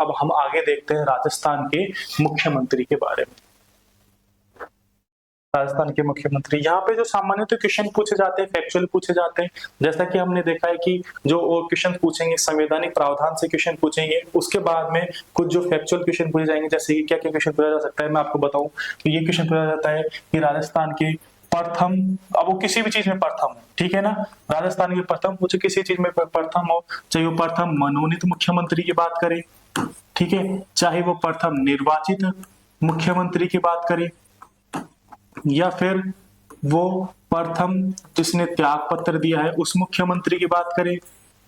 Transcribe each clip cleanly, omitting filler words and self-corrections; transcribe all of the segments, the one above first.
अब हम आगे देखते हैं राजस्थान के मुख्यमंत्री के बारे में। राजस्थान के मुख्यमंत्री, यहाँ पे जो सामान्य तो क्वेश्चन पूछे जाते हैं, फैक्चुअल पूछे जाते हैं। जैसा कि हमने देखा है कि जो क्वेश्चन पूछेंगे संवैधानिक प्रावधान से क्वेश्चन पूछेंगे, उसके बाद में कुछ जो फैक्चुअल क्वेश्चन पूछे जाएंगे, जैसे कि क्या क्या क्वेश्चन पूछा जा सकता है मैं आपको बताऊं। तो ये क्वेश्चन पूछा जाता है कि राजस्थान के प्रथम, अब वो किसी भी चीज में प्रथम हो, ठीक है ना, राजस्थान के प्रथम, मुझे किसी चीज में प्रथम हो, चाहे वो प्रथम मनोनीत मुख्यमंत्री की बात करें, ठीक है, चाहे वो प्रथम निर्वाचित मुख्यमंत्री की बात करें, या फिर वो प्रथम जिसने त्याग पत्र दिया है उस मुख्यमंत्री की बात करें,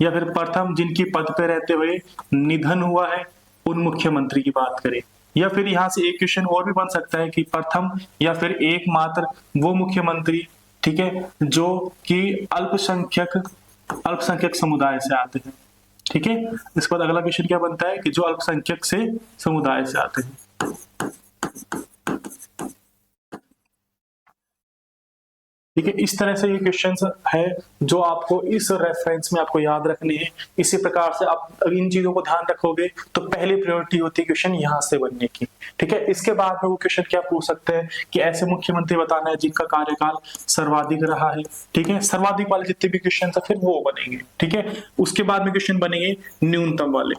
या फिर प्रथम जिनकी पद पे रहते हुए निधन हुआ है उन मुख्यमंत्री की बात करें, या फिर यहाँ से एक क्वेश्चन और भी बन सकता है कि प्रथम या फिर एकमात्र वो मुख्यमंत्री, ठीक है, जो कि अल्पसंख्यक समुदाय से आते हैं, ठीक है। इसके बाद अगला क्वेश्चन क्या बनता है कि जो अल्पसंख्यक से समुदाय से आते हैं, ठीक है। इस तरह से ये क्वेश्चंस है जो आपको इस रेफरेंस में आपको याद रखने हैं। इसी प्रकार से आप इन चीजों को ध्यान रखोगे तो पहली प्रायोरिटी होती है क्वेश्चन यहाँ से बनने की, ठीक है। इसके बाद में वो क्वेश्चन क्या पूछ सकते हैं कि ऐसे मुख्यमंत्री बताना है जिनका कार्यकाल सर्वाधिक रहा है, ठीक है। सर्वाधिक वाले जितने भी क्वेश्चन है फिर वो बनेंगे, ठीक है। उसके बाद में क्वेश्चन बनेंगे न्यूनतम वाले,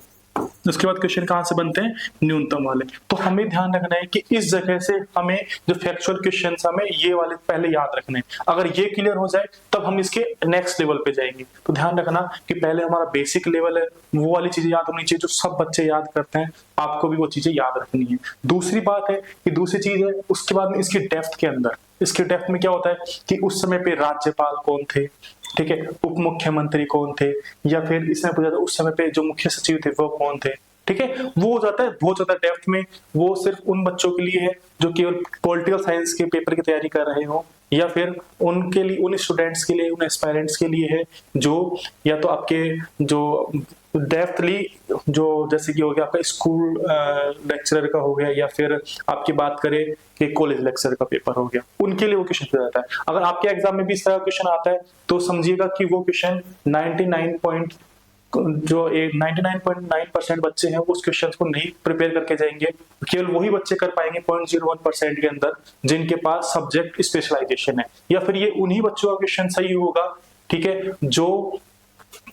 उसके बाद क्वेश्चन कहां से बनते हैं, न्यूनतम वाले। तो हमें ध्यान रखना है कि इस जगह से हमें जो फैक्चुअल क्वेश्चन हमें ये वाले पहले याद रखने हैं। अगर ये क्लियर हो जाए तब हम इसके नेक्स्ट लेवल पे जाएंगे। तो ध्यान रखना कि पहले हमारा बेसिक लेवल है, वो वाली चीजें याद होनी चाहिए जो सब बच्चे याद करते हैं, आपको भी वो चीजें याद रखनी है। दूसरी बात है कि दूसरी चीज है उसके बाद में इसकी डेप्थ के अंदर, इसके डेप्थ में क्या होता है कि उस समय पे राज्यपाल कौन थे, ठीक है, उप मुख्यमंत्री कौन थे, या फिर इसमें पूछा था उस समय पे जो मुख्य सचिव थे वो कौन थे, ठीक है। वो हो जाता है बहुत ज्यादा डेप्थ में, वो सिर्फ उन बच्चों के लिए है जो केवल पॉलिटिकल साइंस के पेपर की तैयारी कर रहे हो, या फिर उनके लिए, उन स्टूडेंट्स के लिए, उन एस्पायरेंट्स के लिए है जो या तो आपके जो डेप्थली जो जैसे कि हो गया आपका स्कूल लेक्चरर का हो गया, या फिर आपकी बात करें कि कॉलेज लेक्चरर का पेपर हो गया, उनके लिए वो क्वेश्चन पूछा जाता है। अगर आपके एग्जाम में भी इस तरह का क्वेश्चन आता है तो समझिएगा कि वो क्वेश्चन 99.9% बच्चे हैं उस क्वेश्चन को नहीं प्रिपेयर करके जाएंगे, केवल वही बच्चे कर पाएंगे 0.01% के अंदर जिनके पास सब्जेक्ट स्पेशलाइजेशन है, या फिर ये उन्हीं बच्चों का क्वेश्चन सही होगा, ठीक है, जो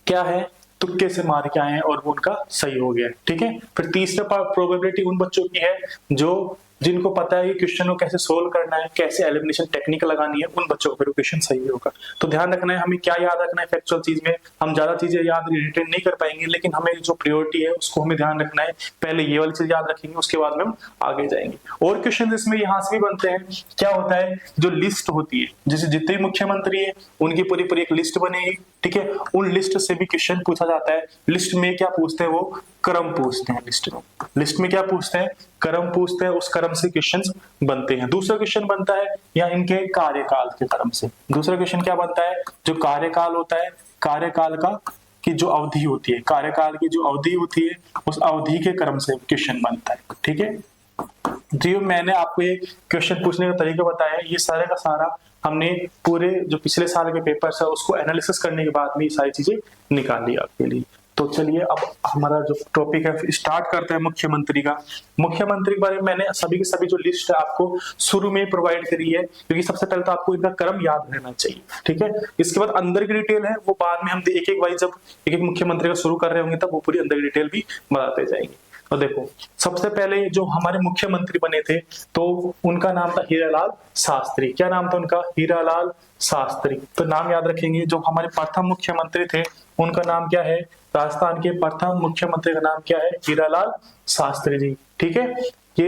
क्या है तुक्के से मार के आए हैं और वो उनका सही हो गया, ठीक है। फिर तीसरा प्रोबेबिलिटी उन बच्चों की है जो जिनको पता है कि क्वेश्चन को कैसे सोल्व करना है, कैसे एलिमिनेशन टेक्निक लगानी है, उन बच्चों को फिर क्वेश्चन सही होगा। तो ध्यान रखना है हमें क्या याद रखना है फैक्चुअल चीज में, हम ज्यादा चीजें याद रिलेटेड नहीं कर पाएंगे, लेकिन हमें जो प्रायोरिटी है उसको हमें ध्यान रखना है, पहले ये वाली चीज याद रखेंगे उसके बाद में हम आगे जाएंगे। और क्वेश्चन इसमें यहाँ से भी बनते हैं, क्या होता है जो लिस्ट होती है, जैसे जितने भी मुख्यमंत्री है उनकी पूरी पूरी एक लिस्ट बनेगी, ठीक है, उन लिस्ट से भी क्वेश्चन पूछा जाता है। लिस्ट में क्या पूछते हैं, वो क्रम पूछते हैं, लिस्ट में क्या पूछते हैं, क्रम पूछते हैं, उस क्रम से क्वेश्चंस बनते हैं। दूसरा क्वेश्चन बनता है या इनके कार्यकाल के क्रम से, दूसरा क्वेश्चन क्या बनता है, जो कार्यकाल होता है, कार्यकाल का की जो अवधि होती है, कार्यकाल की जो अवधि होती है उस अवधि के क्रम से क्वेश्चन बनता है, ठीक है। जो मैंने आपको ये क्वेश्चन पूछने का तरीका बताया है, ये सारे का सारा हमने पूरे जो पिछले साल के पेपर्स है उसको एनालिसिस करने के बाद में ये सारी चीजें निकाली आपके लिए। तो चलिए अब हमारा जो टॉपिक है स्टार्ट करते हैं मुख्यमंत्री का। मुख्यमंत्री के बारे में मैंने सभी की सभी जो लिस्ट है आपको शुरू में प्रोवाइड करी है, क्योंकि सबसे पहले तो आपको इनका क्रम याद रहना चाहिए, ठीक है। इसके बाद अंदर की डिटेल है वो बाद में हम एक एक वाइज जब एक एक मुख्यमंत्री का शुरू कर रहे होंगे तब वो पूरी अंदर की डिटेल भी बताते जाएंगे। तो देखो सबसे पहले जो हमारे मुख्यमंत्री बने थे तो उनका नाम था हीरालाल शास्त्री। क्या नाम था उनका, हीरालाल शास्त्री। तो नाम याद रखेंगे। जो हमारे प्रथम मुख्यमंत्री थे उनका नाम क्या है, राजस्थान के प्रथम मुख्यमंत्री का नाम क्या है, हीरालाल शास्त्री जी, ठीक है। ये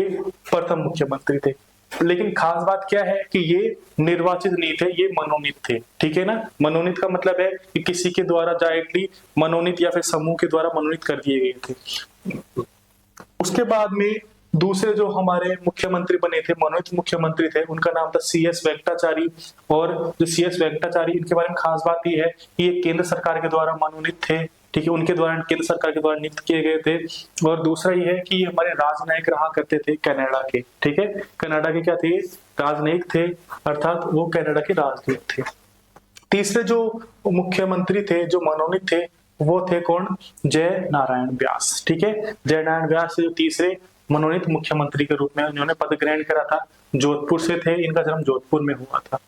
प्रथम मुख्यमंत्री थे, लेकिन खास बात क्या है कि ये निर्वाचित नहीं थे, ये मनोनीत थे, ठीक है ना। मनोनीत का मतलब है कि किसी के द्वारा डायरेक्टली मनोनीत या फिर समूह के द्वारा मनोनीत कर दिए गए थे। उसके बाद में दूसरे जो हमारे मुख्यमंत्री बने थे, मनोनीत मुख्यमंत्री थे, उनका नाम था CS वेंकटाचारी। और जो CS वेंकटाचारी, इनके बारे में खास बात यह है कि ये केंद्र सरकार के द्वारा मनोनीत थे, ठीक है, उनके द्वारा केंद्र सरकार के द्वारा नियुक्त किए गए थे। और दूसरा ये है कि ये हमारे राजनयिक रहा करते थे कनाडा के, ठीक है, कनाडा के क्या थे, राजनयिक थे, अर्थात वो कनाडा के राजदूत थे। तीसरे जो मुख्यमंत्री थे जो मनोनीत थे वो थे कौन? जय नारायण व्यास। ठीक है, जय नारायण व्यास जो तीसरे मनोनीत मुख्यमंत्री के रूप में उन्होंने पद ग्रहण करा था, जोधपुर से थे, इनका जन्म जोधपुर में हुआ था।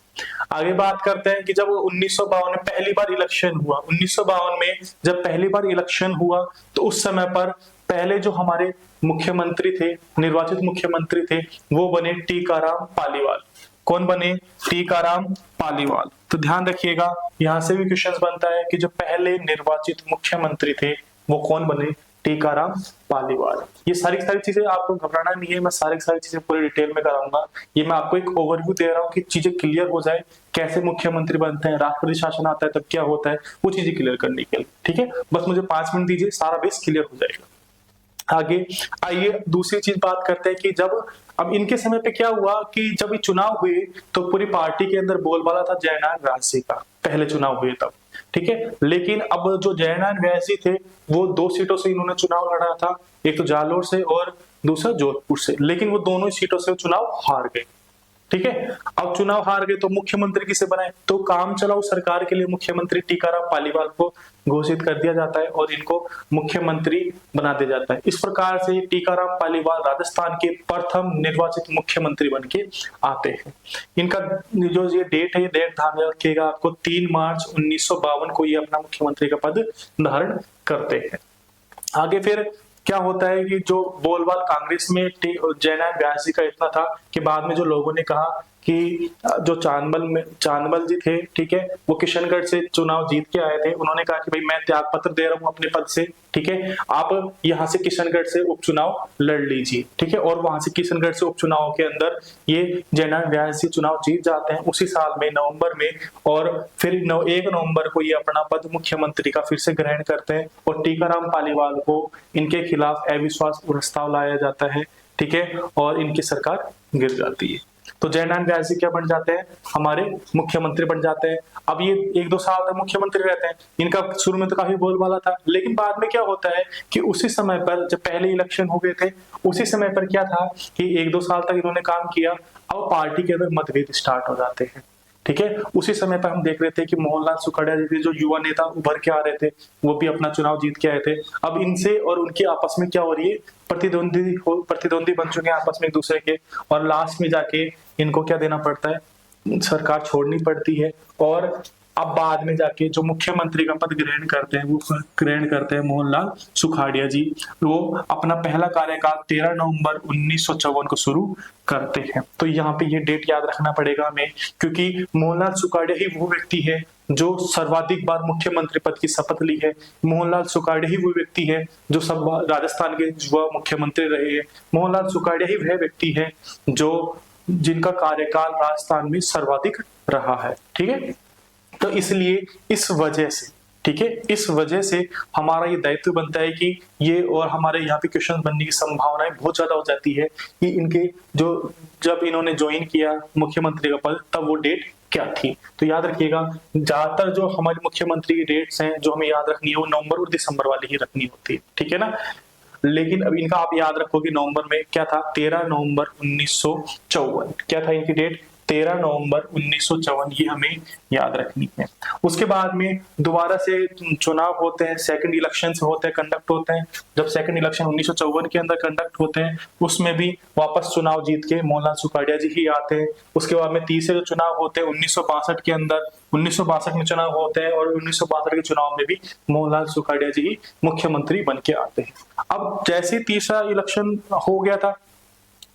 आगे बात करते हैं कि जब 1952 में पहली बार इलेक्शन हुआ, 1952 में जब पहली बार इलेक्शन हुआ तो उस समय पर पहले जो हमारे मुख्यमंत्री थे, निर्वाचित मुख्यमंत्री थे, वो बने टीकाराम पालीवाल। कौन बने? टीकाराम पालीवाल। तो ध्यान रखिएगा, यहां से भी क्वेश्चन बनता है कि जो पहले निर्वाचित मुख्यमंत्री थे वो कौन बने? टीकाराम पालीवाल। ये सारी चीजें आपको घबराना नहीं है, मैं सारी चीजें पूरी डिटेल में कराऊंगा। ये मैं आपको एक ओवरव्यू दे रहा हूँ कि चीजें क्लियर हो जाए, कैसे मुख्यमंत्री बनते हैं, राष्ट्रपति शासन आता है तब क्या होता है, वो चीजें क्लियर करने के लिए। ठीक है, बस मुझे 5 मिनट दीजिए, सारा बेस क्लियर हो जाएगा। आगे आइए दूसरी चीज बात करते हैं कि जब अब इनके समय पे क्या हुआ कि जब ये चुनाव हुए तो पूरी पार्टी के अंदर बोलबाला था जयनारायण व्यास जी का, पहले चुनाव हुए तब। ठीक है, लेकिन अब जो जयनारायण व्यास जी थे वो 2 सीटों से इन्होंने चुनाव लड़ा था, एक तो जालोर से और दूसरा जोधपुर से, लेकिन वो दोनों सीटों से चुनाव हार गए। ठीक है, अब चुनाव हार गए तो मुख्यमंत्री किसे बनाए? तो काम चलाऊ सरकार के लिए मुख्यमंत्री टीकाराम पालीवाल को घोषित कर दिया जाता है और इनको मुख्यमंत्री बना दिया जाता है। इस प्रकार से टीकाराम पालीवाल राजस्थान के प्रथम निर्वाचित मुख्यमंत्री बन के आते हैं। इनका जो ये डेट है, ये डेट ध्यान में रखिएगा आपको, 3 मार्च 1952 को ये अपना मुख्यमंत्री का पद धारण करते हैं। आगे फिर क्या होता है कि जो बोलबाल कांग्रेस में जयनारायण व्यास जी का इतना था कि बाद में जो लोगों ने कहा कि जो चांदमल जी थे, ठीक है, वो किशनगढ़ से चुनाव जीत के आए थे, उन्होंने कहा कि भाई मैं त्याग पत्र दे रहा हूं अपने पद से, ठीक है, आप यहां से किशनगढ़ से उपचुनाव लड़ लीजिए। ठीक है, और वहां से किशनगढ़ से उपचुनाव के अंदर ये जयनारायण व्यास जी चुनाव जीत जाते हैं उसी साल में, नवंबर में, और फिर 1 नवंबर को ये अपना पद मुख्यमंत्री का फिर से ग्रहण करते हैं और टीकाराम पालीवाल को इनके खिलाफ अविश्वास प्रस्ताव लाया जाता है। ठीक है, और इनकी सरकार गिर जाती है। तो जयनारायण व्यास जी क्या बन जाते हैं? हमारे मुख्यमंत्री बन जाते हैं। अब ये 1-2 साल तक मुख्यमंत्री रहते हैं। इनका शुरू में तो काफी बोलबाला था, लेकिन बाद में क्या होता है कि उसी समय पर जब पहले इलेक्शन हो गए थे, उसी समय पर क्या था कि 1-2 साल तक इन्होंने काम किया, अब पार्टी के अंदर मतभेद स्टार्ट हो जाते हैं। ठीक है, उसी समय पर हम देख रहे थे कि मोहनलाल सुखाड़िया जी जो युवा नेता उभर के आ रहे थे, वो भी अपना चुनाव जीत के आए थे। अब इनसे और उनकी आपस में क्या हो रही है? प्रतिद्वंदी बन चुके हैं आपस में एक दूसरे के, और लास्ट में जाके इनको क्या देना पड़ता है? सरकार छोड़नी पड़ती है। और अब बाद में जाके जो मुख्यमंत्री का पद ग्रहण करते हैं वो ग्रहण करते हैं मोहनलाल सुखाड़िया जी। वो अपना पहला कार्यकाल 13 नवंबर 1954 को शुरू करते हैं। तो यहाँ पे ये डेट याद रखना पड़ेगा हमें, क्योंकि मोहनलाल सुखाड़िया ही वो व्यक्ति है जो सर्वाधिक बार मुख्यमंत्री पद की शपथ ली है। मोहनलाल सुखाड़िया ही वो व्यक्ति है जो सब राजस्थान के युवा मुख्यमंत्री रहे हैं। मोहनलाल सुखाड़िया ही वह व्यक्ति है जो जिनका कार्यकाल राजस्थान में सर्वाधिक रहा है। ठीक है, तो इसलिए इस वजह से, ठीक है, इस वजह से हमारा ये दायित्व बनता है कि ये, और हमारे यहाँ पे क्वेश्चन बनने की संभावनाएं बहुत ज्यादा हो जाती है कि इनके जो जब इन्होंने ज्वाइन किया मुख्यमंत्री का पद तब वो डेट क्या थी। तो याद रखिएगा, ज्यादातर जो हमारे मुख्यमंत्री की डेट्स हैं जो हमें याद रखनी है वो नवंबर और दिसंबर वाली ही रखनी होती है। ठीक है ना, लेकिन अब इनका आप याद रखोगे नवंबर में क्या था? 13 नवंबर 1954। क्या था इनकी डेट? 13 नवंबर 1954, ये हमें याद रखनी है। उसके बाद में दोबारा से चुनाव होते हैं, सेकंड इलेक्शन होते हैं, कंडक्ट होते हैं। जब सेकंड इलेक्शन 1954 के अंदर कंडक्ट होते हैं, उसमें भी वापस चुनाव जीत के मोहनलाल सुखाड़िया जी ही आते हैं। उसके बाद में तीसरे जो चुनाव होते हैं 1962 के अंदर, 1962 में चुनाव होते हैं और 1962 के चुनाव में भी मोहनलाल सुखाड़िया जी ही मुख्यमंत्री बन के आते हैं। अब जैसे तीसरा इलेक्शन हो गया था,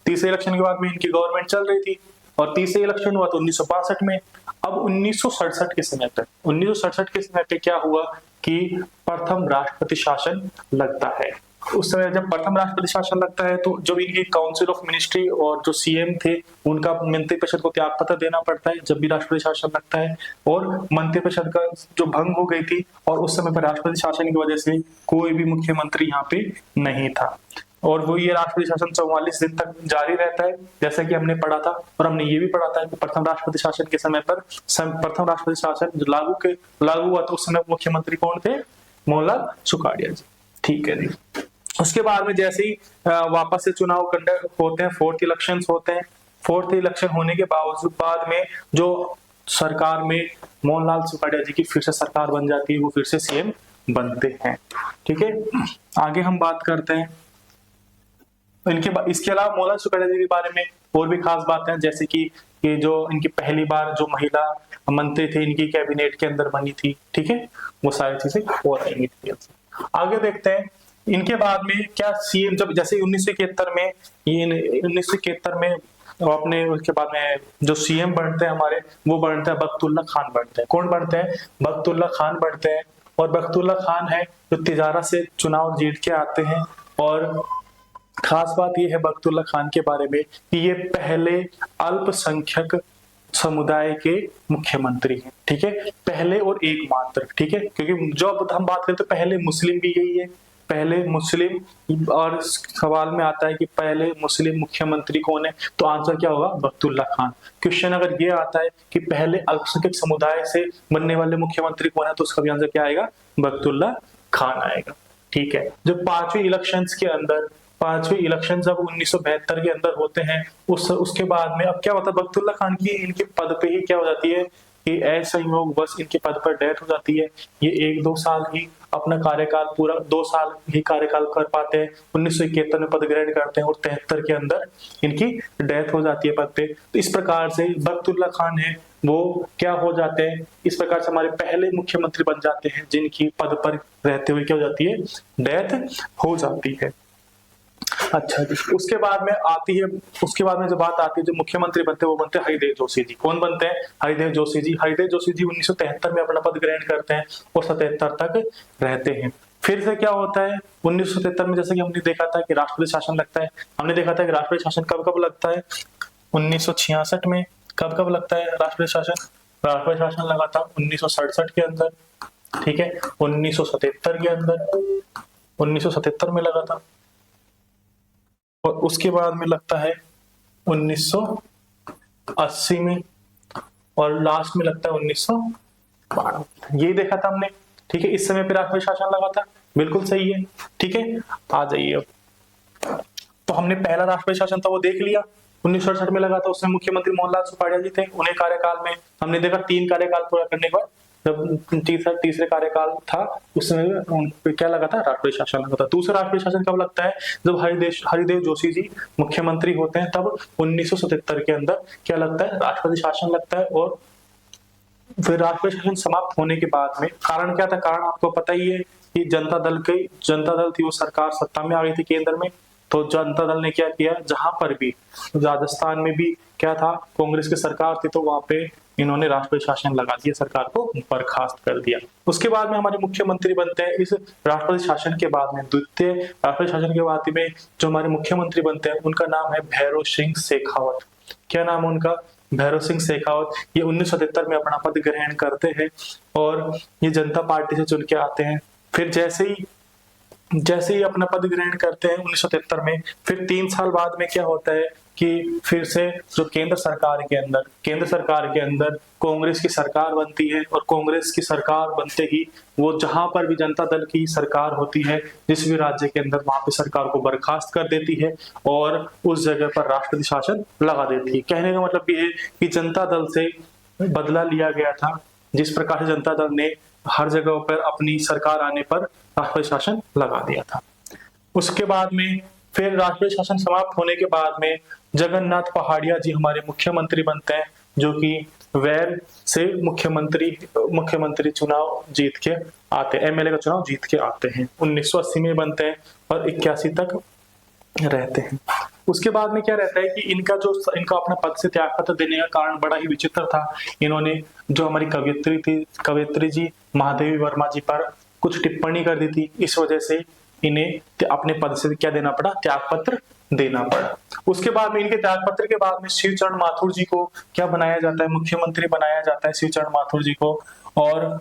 तीसरे इलेक्शन के बाद में इनकी गवर्नमेंट चल रही थी और तीसरे इलेक्शन हुआ तो 1962 में। अब 1967 के समय पर, 1967 के समय पे क्या हुआ कि प्रथम राष्ट्रपति शासन लगता है। उस समय जब प्रथम राष्ट्रपति शासन लगता है तो जब इनकी काउंसिल ऑफ मिनिस्ट्री और जो सीएम थे उनका मंत्रिपरिषद को त्याग पत्र देना पड़ता है जब भी राष्ट्रपति शासन लगता है, और मंत्रिपरिषद का जो भंग हो गई थी और उस समय पर राष्ट्रपति शासन की वजह से कोई भी मुख्यमंत्री यहाँ पे नहीं था, और वो ये राष्ट्रपति शासन 44 दिन तक जारी रहता है, जैसा कि हमने पढ़ा था। और हमने ये भी पढ़ा था कि प्रथम राष्ट्रपति शासन के समय पर प्रथम राष्ट्रपति शासन जो लागू हुआ तो उस समय मुख्यमंत्री कौन थे? मोहनलाल सुखाड़िया जी। ठीक है जी। उसके बाद में जैसे ही वापस से चुनाव कंडक्ट होते हैं, फोर्थ इलेक्शन होते हैं। फोर्थ इलेक्शन होने के बावजूद बाद में जो सरकार में मोहनलाल सुखाड़िया जी की फिर से सरकार बन जाती है, वो फिर से सीएम बनते हैं। ठीक है, आगे हम बात करते हैं इसके अलावा मोहनलाल सुखाड़िया जी के बारे में और भी खास बातें हैं, जैसे कि ये जो इनकी पहली बार जो महिला मंत्री थी इनकी कैबिनेट के अंदर बनी थी। ठीक है, वो सारी चीजें और आएंगी डिटेल से। आगे देखते हैं इनके बाद में क्या सीएम, जब जैसे 1971 में ये 1971 में अपने उसके बाद में जो सीएम बनते हैं हमारे, वो बनते हैं बख्तुल्ला खान बनते हैं। कौन बनते हैं? बख्तुल्ला खान बनते हैं। और बख्तुल्ला खान है जो तिजारा से चुनाव जीत के आते हैं। और खास बात यह है बख्तुल्ला खान के बारे में कि ये पहले अल्पसंख्यक समुदाय के मुख्यमंत्री हैं। ठीक है, पहले और एकमात्र। ठीक है, क्योंकि जब हम बात करते हैं पहले मुस्लिम भी यही है, पहले मुस्लिम। और सवाल में आता है कि पहले मुस्लिम मुख्यमंत्री कौन है, तो आंसर क्या होगा? बख्तुल्ला खान। क्वेश्चन अगर ये आता है कि पहले अल्पसंख्यक समुदाय से बनने वाले मुख्यमंत्री कौन है, तो उसका भी आंसर क्या आएगा? बख्तुल्ला खान आएगा। ठीक है, जो पांचवी इलेक्शन जब 1972 के अंदर होते हैं, उसके बाद में अब क्या होता है, बख्तुल्ला खान की इनके पद पे ही क्या हो जाती है कि असंयोग बस इनके पद पर डेथ हो जाती है। ये 1-2 साल ही अपना कार्यकाल, पूरा 2 साल ही कार्यकाल कर पाते हैं। 1971 में पद ग्रहण करते हैं और 73 के अंदर इनकी डेथ हो जाती है पद पे। तो इस प्रकार से बख्तुल्ला खान है वो क्या हो जाते हैं, इस प्रकार से हमारे पहले मुख्यमंत्री बन जाते हैं जिनकी पद पर रहते हुए क्या हो जाती है? डेथ हो जाती है। अच्छा जी, उसके बाद में जो बात आती है, जो मुख्यमंत्री बनते हैं वो बनते हैं हरिदेव जोशी जी। कौन बनते हैं? हरिदेव जोशी जी। हरिदेव जोशी जी 1973 में अपना पद ग्रहण करते हैं और 77 तक रहते हैं। फिर से क्या होता है 1977 में, जैसे कि हमने देखा था कि राष्ट्रपति शासन लगता है। हमने देखा था कि राष्ट्रपति शासन कब कब लगता है? 1966 में। कब कब लगता है राष्ट्रपति शासन? राष्ट्रपति शासन लगा था 1967 के अंदर। ठीक है, 1977 के अंदर, 1977 में लगा था। और उसके बाद में लगता है 1980 में, और लास्ट में लगता है 1992। ये देखा था हमने। ठीक है, इस समय पे राष्ट्रपति शासन लगा था, बिल्कुल सही है। ठीक है, आ जाइए अब। तो हमने पहला राष्ट्रपति शासन था वो देख लिया, 1967 में लगा था, उसमें मुख्यमंत्री मोहनलाल सुखाड़िया जी थे। उन्हें कार्यकाल में हमने देखा 3 कार्यकाल पूरा करने के बाद जब तीसरे कार्यकाल था उसमें क्या लगा था? राष्ट्रपति शासन लगा था। दूसरा राष्ट्रपति शासन कब लगता है? जब हरिदेव जोशी जी मुख्यमंत्री होते हैं, तब 1977 के अंदर क्या लगता है? राष्ट्रपति शासन लगता है। और फिर राष्ट्रपति शासन समाप्त होने के बाद में कारण क्या था? कारण आपको पता ही है कि जनता दल थी वो सरकार सत्ता में आ गई थी केंद्र में। तो जनता दल ने क्या किया, जहां पर भी राजस्थान में भी क्या था, कांग्रेस की सरकार थी, तो वहां पे इन्होंने राष्ट्रपति शासन लगा दिया, सरकार को बर्खास्त कर दिया। उसके बाद में हमारे मुख्यमंत्री बनते हैं। इस राष्ट्रपति शासन के बाद में, द्वितीय राष्ट्रपति शासन के बाद में जो हमारे मुख्यमंत्री बनते हैं उनका नाम है भैरों सिंह शेखावत। क्या नाम है उनका? भैरों सिंह शेखावत। ये 1977 में अपना पद ग्रहण करते हैं और ये जनता पार्टी से चुन के आते हैं। फिर जैसे ही अपना पद ग्रहण करते हैं 1973 में, फिर 3 साल बाद में क्या होता है कि फिर से जो केंद्र सरकार के अंदर कांग्रेस की सरकार बनती है। और कांग्रेस की सरकार बनते ही वो जहां पर भी जनता दल की सरकार होती है जिस भी राज्य के अंदर, वहां पे सरकार को बर्खास्त कर देती है और उस जगह पर राष्ट्रपति शासन लगा देती है। कहने का मतलब ये है कि जनता दल से बदला लिया गया था, जिस प्रकार से जनता दल ने हर जगह पर अपनी सरकार आने पर राष्ट्रपति शासन लगा दिया था। उसके बाद में फिर राष्ट्रपति शासन समाप्त होने के बाद में जगन्नाथ पहाड़िया जी हमारे मुख्यमंत्री बनते हैं, जो कि वैर से मुख्यमंत्री चुनाव जीत के आते हैं, एमएलए का चुनाव जीत के आते हैं। 1980 में बनते हैं और 81 तक रहते हैं। उसके बाद में क्या रहता है कि इनका अपना पद से त्यागपत्र देने का कारण बड़ा ही विचित्र था। इन्होंने जो हमारी कवियत्री जी महादेवी वर्मा जी पर कुछ टिप्पणी कर दी थी, इस वजह से इन्हें अपने पद से क्या देना पड़ा? त्यागपत्र देना पड़ा। उसके बाद में इनके त्यागपत्र के बाद में शिवचरण माथुर जी को क्या बनाया जाता है? मुख्यमंत्री बनाया जाता है शिवचरण माथुर जी को। और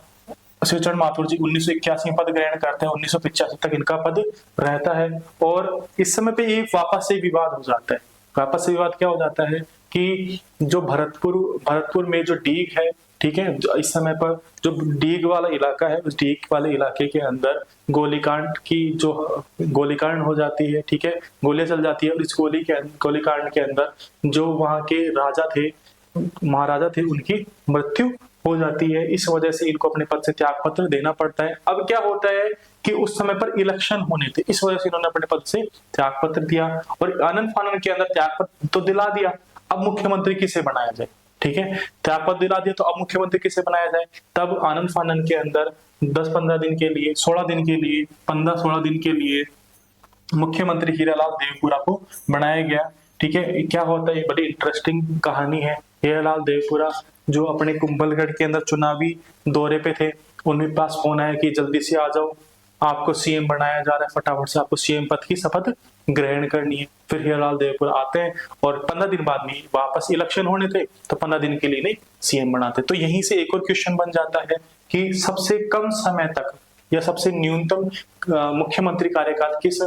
शिवचरण माथुर जी 1981 में पद ग्रहण करते हैं, 1985 तक इनका पद रहता है। और इस समय पे एक वापस से विवाद हो जाता है। वापस से विवाद क्या हो जाता है कि जो भरतपुर में जो डीग है, ठीक है, जो इस समय पर जो डीग वाला इलाका है, उस डीग वाले इलाके के अंदर गोलीकांड हो जाती है। ठीक है, गोलियां चल जाती है और इस गोलीकांड के अंदर जो वहां के महाराजा थे, उनकी मृत्यु हो जाती है, इस वजह से इनको अपने पद से त्याग पत्र देना पड़ता है। अब क्या होता है कि उस समय पर इलेक्शन होने थे, इस वजह से इन्होंने अपने पद से त्याग पत्र दिया और आनंद फानन के अंदर त्याग पत्र तो दिला दिया। अब मुख्यमंत्री किसे बनाया जाए, ठीक है, त्याग पत्र दिला दिया तो अब मुख्यमंत्री किसे बनाया जाए। तब आनंद फानन के अंदर 10-15 दिन के लिए, 16 दिन के लिए, 15-16 दिन के लिए मुख्यमंत्री हीरालाल देवपुरा को बनाया गया। ठीक है, क्या होता है, बड़ी इंटरेस्टिंग कहानी है। हीरालाल देवपुरा जो अपने कुंभलगढ़ के अंदर चुनावी दौरे पे थे, उनके पास फोन आया कि जल्दी से आ जाओ, आपको सीएम बनाया जा रहा है, फटाफट से आपको सीएम पद की शपथ ग्रहण करनी है। फिर हीरालाल देवपुरा आते हैं और 15 दिन बाद में वापस इलेक्शन होने थे, तो 15 दिन के लिए नहीं सीएम बनाते। तो यहीं से एक और क्वेश्चन बन जाता है कि सबसे कम समय तक या सबसे न्यूनतम मुख्यमंत्री कार्यकाल किस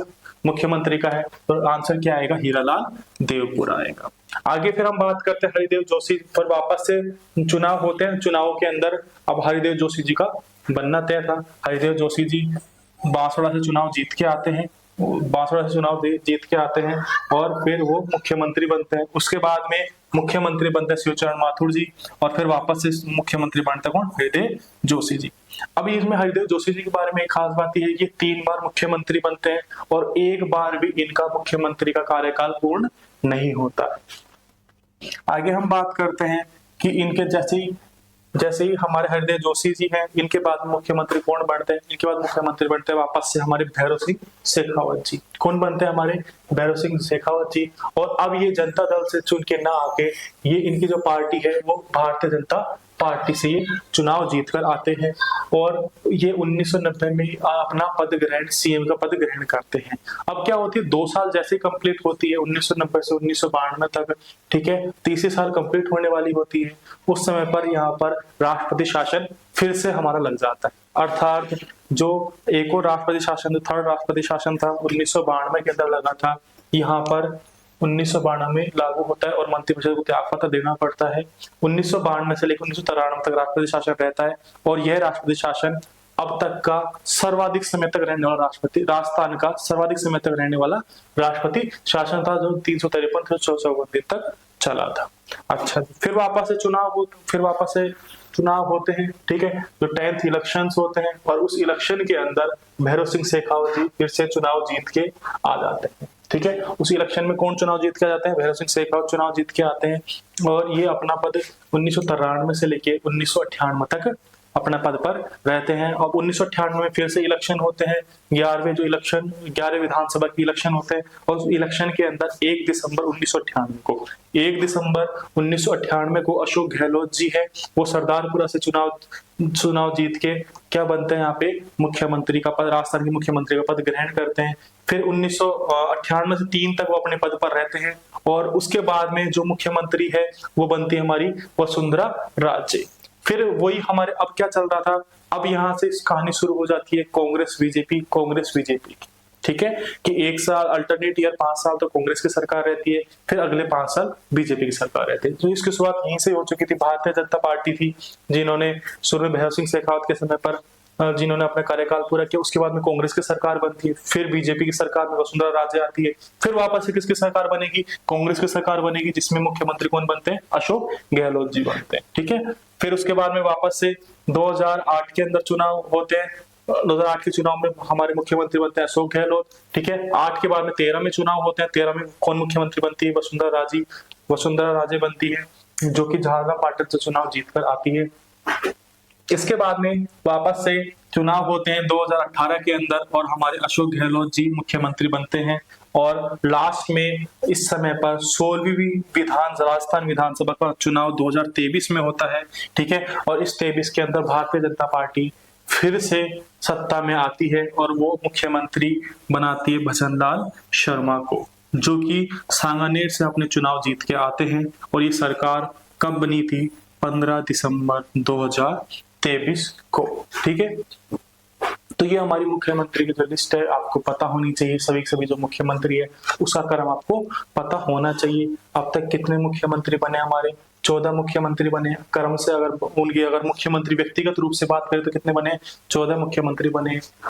मुख्यमंत्री का है, तो आंसर क्या आएगा, हीरालाल देवपुरा आएगा। आगे फिर हम बात करते हैं हरिदेव जोशी पर। वापस से चुनाव होते हैं, चुनाव के अंदर अब हरिदेव जोशी जी का बनना तय था। हरिदेव जोशी जी बांसवाड़ा से चुनाव जीत के आते हैं, बांसवाड़ा से चुनाव जीत के आते हैं और फिर वो मुख्यमंत्री बनते हैं। उसके बाद में मुख्यमंत्री बनते हैं शिवचरण माथुर जी और फिर वापस से मुख्यमंत्री बनते कौन, हरिदेव जोशी जी। अब इसमें हरिदेव जोशी जी के बारे में एक खास बात यह है, ये 3 बार मुख्यमंत्री बनते हैं और एक बार भी इनका मुख्यमंत्री का कार्यकाल पूर्ण नहीं होता। आगे हम बात करते हैं कि इनके जैसे ही हमारे हरिदेव जोशी जी हैं, इनके बाद मुख्यमंत्री कौन बनते हैं, इनके बाद मुख्यमंत्री बनते हैं वापस से हमारे भैरव सिंह शेखावत जी। कौन बनते हैं, हमारे भैरव सिंह शेखावत जी। और अब ये जनता दल से चुन के ना आके, ये इनकी जो पार्टी है वो भारतीय जनता पार्टी से ये चुनाव जीतकर आते हैं और ये 1990 में अपना पद ग्रहण, सीएम का पद ग्रहण करते हैं। अब क्या होती है, 2 साल जैसे कंप्लीट होती है 1990 से 1992 तक, ठीक है, तीसरे साल कंप्लीट होने वाली होती है, उस समय पर यहाँ पर राष्ट्रपति शासन फिर से हमारा लग जाता है। अर्थात जो एक और राष्ट्रपति शासन, थर्ड राष्ट्रपति शासन था 1992 के अंदर लगा था, यहाँ पर 1992 में लागू होता है और मंत्रिपरिषद को त्याग पत्र देना पड़ता है। 1992 से लेकर 1993 तक राष्ट्रपति शासन रहता है और यह राष्ट्रपति शासन अब तक का सर्वाधिक समय तक रहने वाला राष्ट्रपति, राजस्थान का सर्वाधिक समय तक रहने वाला राष्ट्रपति शासन था, जो 353 से 454 दिन तक चला था। अच्छा, फिर वापस से चुनाव होते हैं, ठीक है, जो 10th इलेक्शंस होते हैं और उस इलेक्शन के अंदर भैरव सिंह शेखावत जी फिर से चुनाव जीत के आ जाते हैं। ठीक है, उस इलेक्शन में कौन चुनाव जीत के जाते हैं, भैरव सिंह शेखावत चुनाव जीत के आते हैं और ये अपना पद 1993 से लेके 1998 तक अपना पद पर रहते हैं। और 1998 में फिर से इलेक्शन होते हैं, 11वें विधानसभा के इलेक्शन होते हैं और उस इलेक्शन के अंदर 1 दिसंबर 1998 को अशोक गहलोत जी है, वो सरदारपुरा से चुनाव जीत के क्या बनते हैं, यहाँ पे मुख्यमंत्री का पद, राजस्थान के मुख्यमंत्री का पद ग्रहण करते हैं। फिर 1998 से 3 तक वो अपने पद पर रहते हैं और उसके बाद में जो मुख्यमंत्री है वो बनती है हमारी वसुंधरा राजे। फिर वही हमारे, अब क्या चल रहा था, अब यहाँ से कहानी शुरू हो जाती है कांग्रेस बीजेपी की, ठीक है, कि 1 साल अल्टरनेट ईयर 5 साल तो कांग्रेस की सरकार रहती है, फिर अगले 5 साल बीजेपी की सरकार रहती है। तो इसकी शुरुआत यहीं से हो चुकी थी। भारतीय जनता पार्टी थी जिन्होंने शुरू में भैरव सिंह शेखावत के समय पर जिन्होंने अपना कार्यकाल पूरा किया, उसके बाद में कांग्रेस की सरकार बनती है, फिर बीजेपी की सरकार में वसुंधरा राजे आती है, फिर वापस से किसकी सरकार बनेगी, कांग्रेस की सरकार बनेगी, जिसमें मुख्यमंत्री कौन बनते हैं, अशोक गहलोत जी बनते हैं। ठीक है, फिर उसके बाद में वापस से 2008 के अंदर चुनाव होते हैं, 2008 के चुनाव में हमारे मुख्यमंत्री बनते हैं अशोक गहलोत। ठीक है, 8 के बाद में 13 में चुनाव होते हैं, 13 में कौन मुख्यमंत्री बनती है, वसुंधरा राजे बनती है, जो कि झालरा पाटन से चुनाव जीतकर आती है। इसके बाद में वापस से चुनाव होते हैं 2018 के अंदर और हमारे अशोक गहलोत जी मुख्यमंत्री बनते हैं और लास्ट में इस समय पर 16वीं राजस्थान विधानसभा का चुनाव 2023 में होता है। ठीक है, और इस 23 के अंदर भारतीय जनता पार्टी फिर से सत्ता में आती है और वो मुख्यमंत्री बनाती है भजनलाल शर्मा को, जो कि सांगानेर से अपने चुनाव जीत के आते हैं। और ये सरकार कब बनी थी, 15 दिसंबर 2023 को। ठीक है, तो ये हमारी मुख्यमंत्री की जो लिस्ट है आपको पता होनी चाहिए, सभी जो मुख्यमंत्री है उसका क्रम आपको पता होना चाहिए। अब तक कितने मुख्यमंत्री बने, हमारे 14 मुख्यमंत्री बने क्रम से। अगर मुख्यमंत्री व्यक्तिगत रूप से बात करें तो कितने बने, 14 मुख्यमंत्री बने।